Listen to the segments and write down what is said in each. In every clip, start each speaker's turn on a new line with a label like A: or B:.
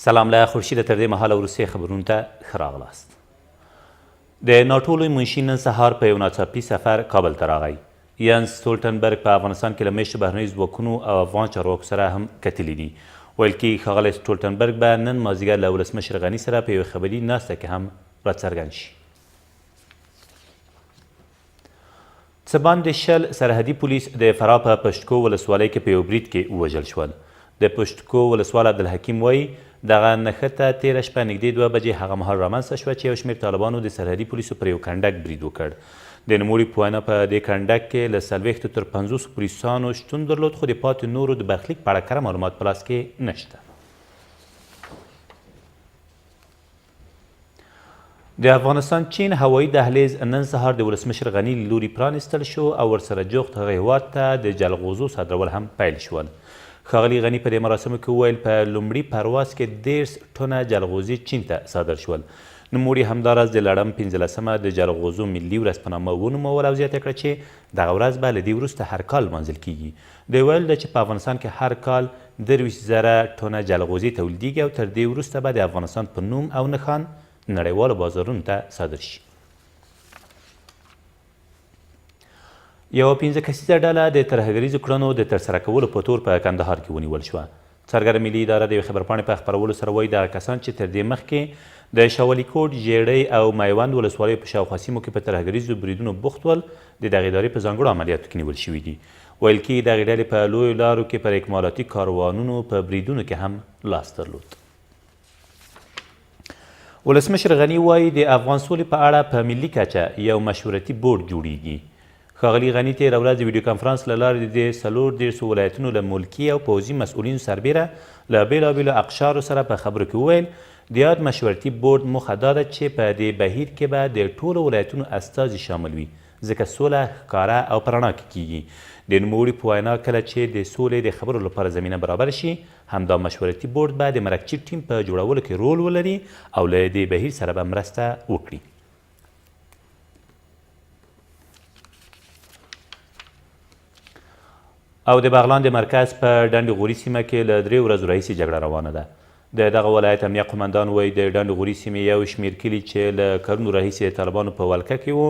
A: سلام له خورشید تر دې مهاله وروستي خبرونو ته ښه راغلاست. د ناټو لوی منشي نن سهار په یو ناڅاپي سفر کابل ته راغی. ینس سټولټنبرګ په افغانستان کې له میشتو بهرنیو ځواکونو او افغان چارواکو سره هم کتلي دي. ویل کېږي ښاغلی سټولټنبرګ به نن مازدیګر له ولسمشر غني سره په یوه خبري ناسته کې هم راڅرګند شي. څه باندې 10 سرحدي پولیس د فراه په پشتکو ولسوالۍ کې په یو برید کې ووژل شول. د پشتکو ولسوال عبدالحکیم وایي دغه نښته تېره شپه نږدې 2 بجې هغه مهال رامنځته شوه چې یو شمېر طالبانو د سرحدي پولیسو پر یو کنډک برید وکړ. د نوموړي په وینا په دې کنډک کې له 40 تر 50 پولیسانو شتون درلود، خو د پاتې نورو د برخلیک په اړه کره معلومات په لاس کې نشته. د افغانستان چین هوایي دهلیز نن سهار د ولسمشر غني له لوري پرانیستل شو او ورسره جوخت هغه هیواد ته د جلغوزو صادرول هم پیل شول. ښاغلي غني په دې مراسمو کې وویل په لومړي پرواز کې 10 ټنه جلغوزي چین ته صادر شول. نوموړي همداراز د لړم 15مه د جلغوزو ملي ورځ په نامه ونومول او زیاته کړه چې دغه ورځ به له دې وروسته هر کال لمانځل کیږي. دوی ویل چې په افغانستان کې هر کال 23,000 ټنه جلغوزي تولیدیږي او تر دې وروسته به د افغانستان په نوم او نښان نړیوالو بازارونو ته صادر شي. یوه 15 کسیزه ډله د ترهګریزو کړنو د ترسره کولو په تور په کندهار کې ونیول شوه. څرګنده ملي اداره د یوې خبرپاڼې په خپرولو سره وایي دغه کسان چې تر دې مخکې د شاولي کوټ، ژیړۍ او میوند ولسوالیو په شاوخوا سیمو کې په ترهګریزو بریدونو بوخت ول، د دغې ادارې په ځانګړو عملیاتو کې نیول شوي دي. ویل کېږي دغې ډلې په لویو لارو کې پر اکمالاتي کاروانونو په بریدونو کې هم لاس درلود. ولسمشر غني وایي د افغان سولې په اړه په ملي کچه یو مشورتي بورډ جوړیږي. ښاغلي غني تېره ورځ د ویډیو کنفرانس له لارې د 34 ولایتونو له ملکي او پوځي مسؤلینو سربیره له بېلابېلو اقشارو سره په خبرو کې وویل د یاد مشورتي بورډ موخه دا ده چې په دې بهیر کې به د ټولو ولایتونو استازي شامل وي، ځکه سوله ښکاره او په رڼا کې کیږي. د نوموړي په وینا کله چې د سولې د خبرو لپاره زمینه برابر شي، همدا مشورتي بورډ به د مرکچي ټیم په جوړولو کې رول ولري او له دې بهیر سره به مرسته وکړي. او د بغلان د مرکز په ډنډ غوري سیمه کې له 3 ورځو راهیسې جګړه روانه ده. د دغه ولایت امنیه قمندان وایي د ډنډ غوري سیمې یو شمېر کلي چې له کلونو راهیسې د طالبانو په ولکه کې وو،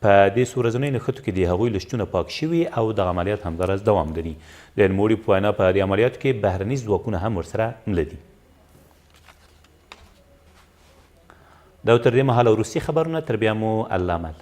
A: په دې څو ورځنیو نښتو کې د هغوی له شتونه پاک شوي او دغه عملیات همداراز دوام لري. د نوموړي په وینا په دې عملیاتو کې بهرني ځواکونه هم ورسره مله دي. دا تر دې مهاله وروستي خبرونه، تر بیا مو الله مل.